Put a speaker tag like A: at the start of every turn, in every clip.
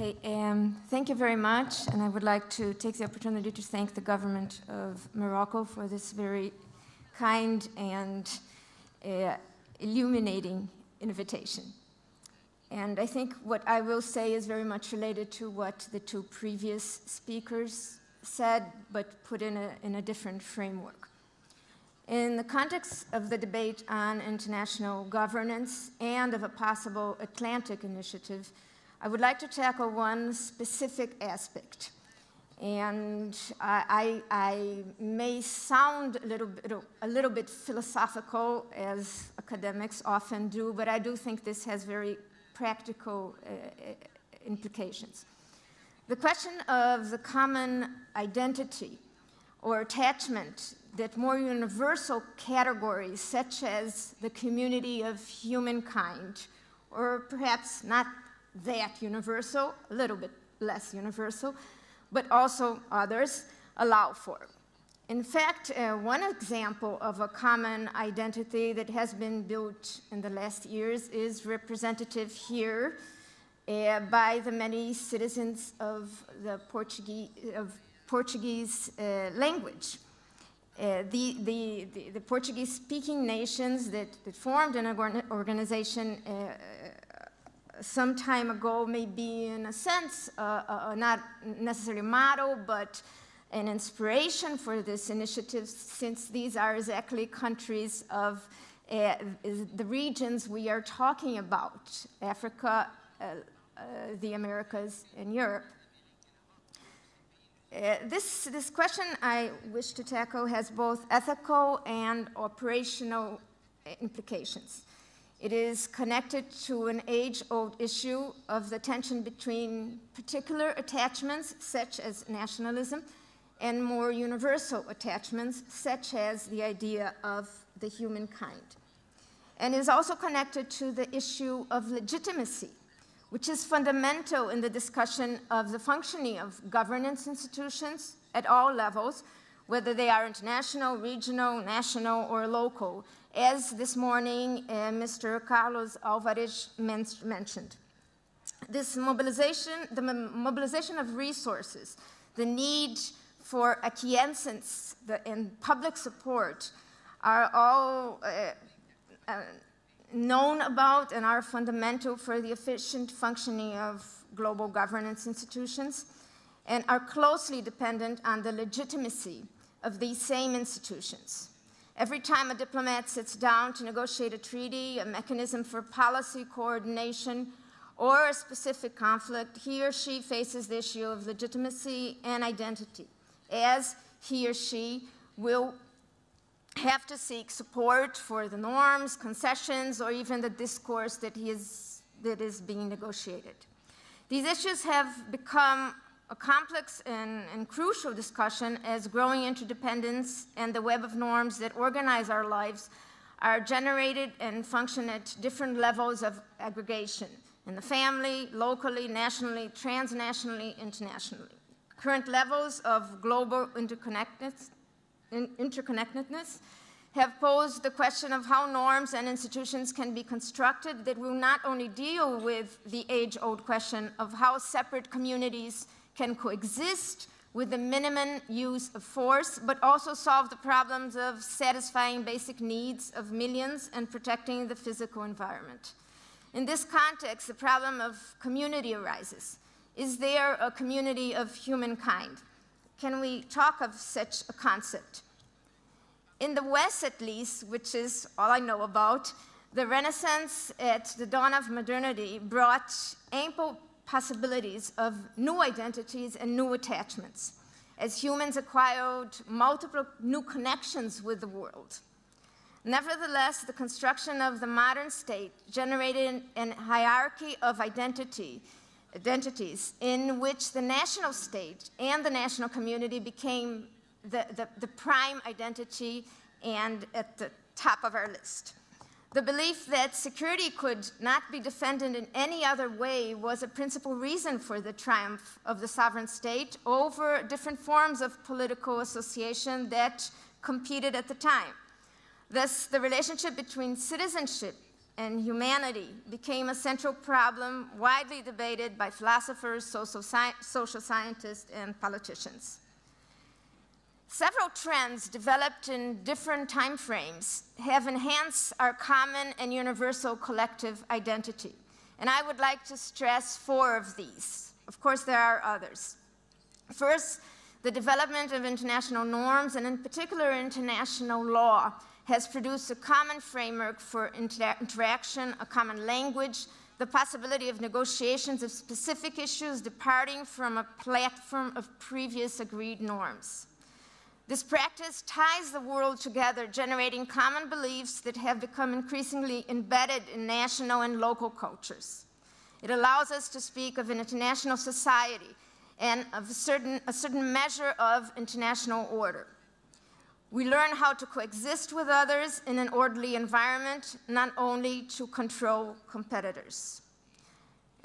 A: Okay, thank you very much, and I would like to take the opportunity to thank the government of Morocco for this very kind and illuminating invitation. And I think what I will say is very much related to what the two previous speakers said, but put in a different framework. In the context of the debate on international governance and of a possible Atlantic initiative, I would like to tackle one specific aspect. And I may sound a little bit philosophical, as academics often do, but I do think this has very practical implications. The question of the common identity or attachment that more universal categories, such as the community of humankind, or perhaps not that universal, a little bit less universal, but also others, allow for. In fact, one example of a common identity that has been built in the last years is representative here by the many citizens of the Portuguese language. The Portuguese-speaking nations that formed an organization some time ago may be, in a sense, not necessarily a model, but an inspiration for this initiative, since these are exactly countries of the regions we are talking about, Africa, the Americas, and Europe. This question I wish to tackle has both ethical and operational implications. It is connected to an age-old issue of the tension between particular attachments, such as nationalism, and more universal attachments, such as the idea of the humankind. And is also connected to the issue of legitimacy, which is fundamental in the discussion of the functioning of governance institutions at all levels, whether they are international, regional, national, or local, as this morning Mr. Carlos Alvarez mentioned. This mobilization, the mobilization of resources, the need for acquiescence and public support are all known about and are fundamental for the efficient functioning of global governance institutions, and are closely dependent on the legitimacy of these same institutions. Every time a diplomat sits down to negotiate a treaty, a mechanism for policy coordination, or a specific conflict, he or she faces the issue of legitimacy and identity, as he or she will have to seek support for the norms, concessions, or even the discourse that is being negotiated. These issues have become a complex and crucial discussion as growing interdependence and the web of norms that organize our lives are generated and function at different levels of aggregation in the family, locally, nationally, transnationally, internationally. Current levels of global interconnectedness have posed the question of how norms and institutions can be constructed that will not only deal with the age-old question of how separate communities can coexist with the minimum use of force, but also solve the problems of satisfying basic needs of millions and protecting the physical environment. In this context, the problem of community arises. Is there a community of humankind? Can we talk of such a concept? In the West, at least, which is all I know about, the Renaissance at the dawn of modernity brought ample possibilities of new identities and new attachments, as humans acquired multiple new connections with the world. Nevertheless, the construction of the modern state generated a hierarchy of identities in which the national state and the national community became the prime identity and at the top of our list. The belief that security could not be defended in any other way was a principal reason for the triumph of the sovereign state over different forms of political association that competed at the time. Thus, the relationship between citizenship and humanity became a central problem widely debated by philosophers, social scientists, and politicians. Several trends developed in different time frames have enhanced our common and universal collective identity. And I would like to stress 4 of these. Of course, there are others. First, the development of international norms, and in particular international law, has produced a common framework for interaction, a common language, the possibility of negotiations of specific issues departing from a platform of previous agreed norms. This practice ties the world together, generating common beliefs that have become increasingly embedded in national and local cultures. It allows us to speak of an international society and of a certain measure of international order. We learn how to coexist with others in an orderly environment, not only to control competitors.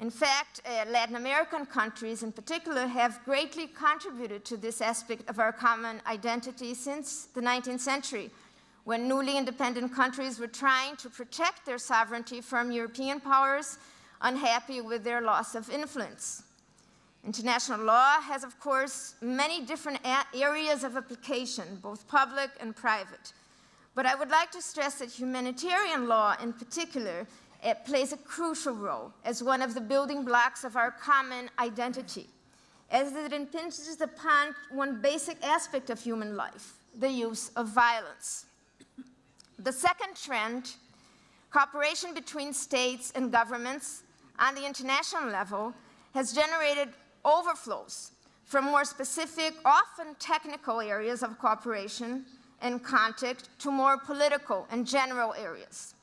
A: In fact, Latin American countries in particular have greatly contributed to this aspect of our common identity since the 19th century, when newly independent countries were trying to protect their sovereignty from European powers unhappy with their loss of influence. International law has, of course, many different areas of application, both public and private. But I would like to stress that humanitarian law in particular plays a crucial role as one of the building blocks of our common identity, as it impinges upon one basic aspect of human life, the use of violence. The second trend, cooperation between states and governments on the international level, has generated overflows from more specific, often technical areas of cooperation and contact to more political and general areas.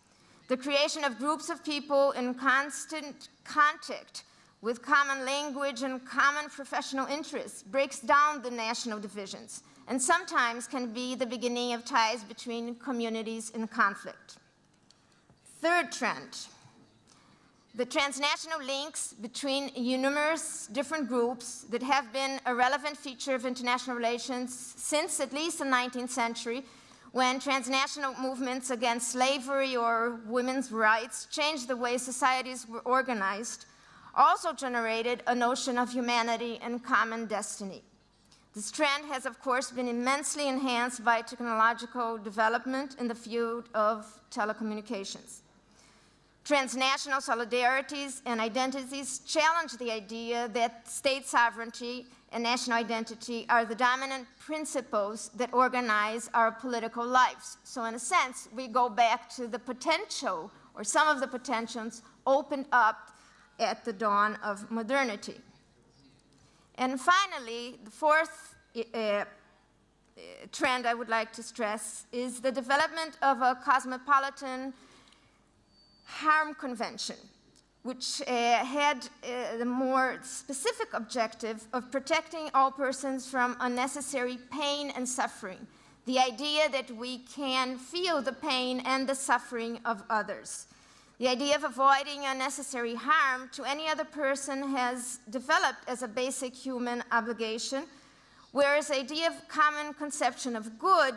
A: The creation of groups of people in constant contact with common language and common professional interests breaks down the national divisions and sometimes can be the beginning of ties between communities in conflict. Third trend, the transnational links between numerous different groups that have been a relevant feature of international relations since at least the 19th century, when transnational movements against slavery or women's rights changed the way societies were organized, also generated a notion of humanity and common destiny. This trend has, of course, been immensely enhanced by technological development in the field of telecommunications. Transnational solidarities and identities challenge the idea that state sovereignty and national identity are the dominant principles that organize our political lives. So in a sense, we go back to the potential, or some of the potentials, opened up at the dawn of modernity. And finally, the fourth trend I would like to stress is the development of a cosmopolitan harm convention, which had the more specific objective of protecting all persons from unnecessary pain and suffering, the idea that we can feel the pain and the suffering of others. The idea of avoiding unnecessary harm to any other person has developed as a basic human obligation, whereas the idea of common conception of good,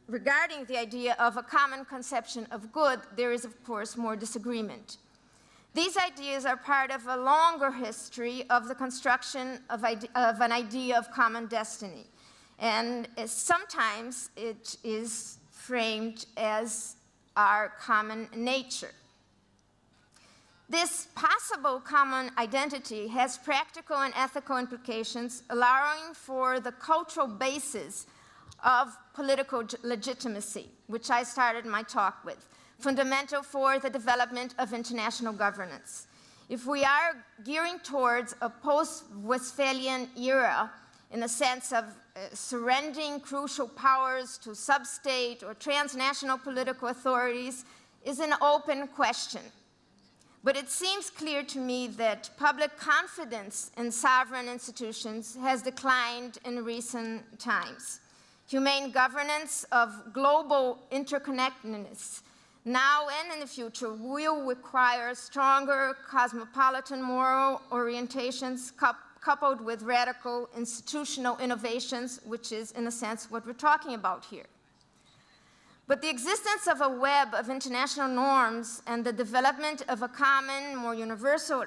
A: regarding the idea of a common conception of good, there is, of course, more disagreement. These ideas are part of a longer history of the construction of an idea of common destiny. And sometimes it is framed as our common nature. This possible common identity has practical and ethical implications, allowing for the cultural basis of political legitimacy, which I started my talk with, fundamental for the development of international governance. If we are gearing towards a post-Westphalian era in the sense of surrendering crucial powers to sub-state or transnational political authorities is an open question. But it seems clear to me that public confidence in sovereign institutions has declined in recent times. Humane governance of global interconnectedness now and in the future will require stronger cosmopolitan moral orientations coupled with radical institutional innovations, which is, in a sense, what we're talking about here. But the existence of a web of international norms and the development of a common, more universal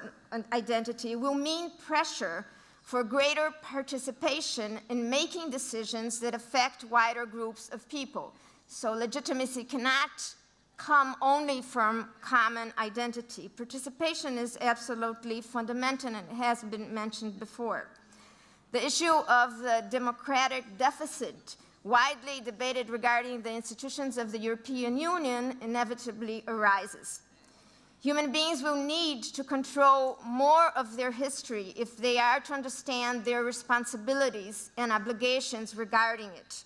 A: identity will mean pressure for greater participation in making decisions that affect wider groups of people. So legitimacy cannot come only from common identity. Participation is absolutely fundamental and has been mentioned before. The issue of the democratic deficit, widely debated regarding the institutions of the European Union, inevitably arises. Human beings will need to control more of their history if they are to understand their responsibilities and obligations regarding it.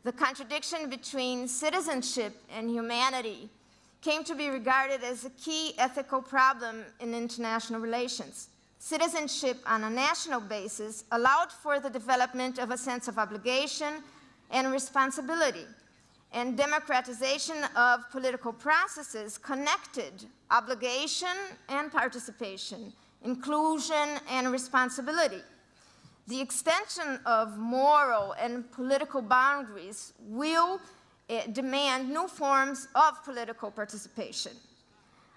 A: The contradiction between citizenship and humanity came to be regarded as a key ethical problem in international relations. Citizenship on a national basis allowed for the development of a sense of obligation and responsibility, and democratization of political processes connected obligation and participation, inclusion and responsibility. The extension of moral and political boundaries will demand new forms of political participation.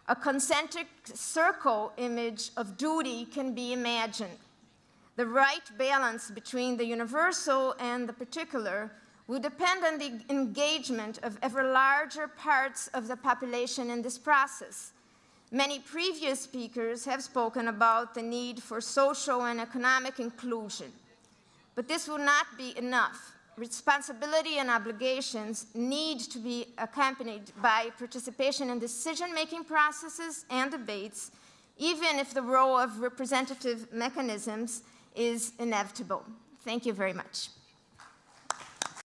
A: A concentric circle image of duty can be imagined. The right balance between the universal and the particular will depend on the engagement of ever larger parts of the population in this process. Many previous speakers have spoken about the need for social and economic inclusion. But this will not be enough. Responsibility and obligations need to be accompanied by participation in decision-making processes and debates, even if the role of representative mechanisms is inevitable. Thank you very much.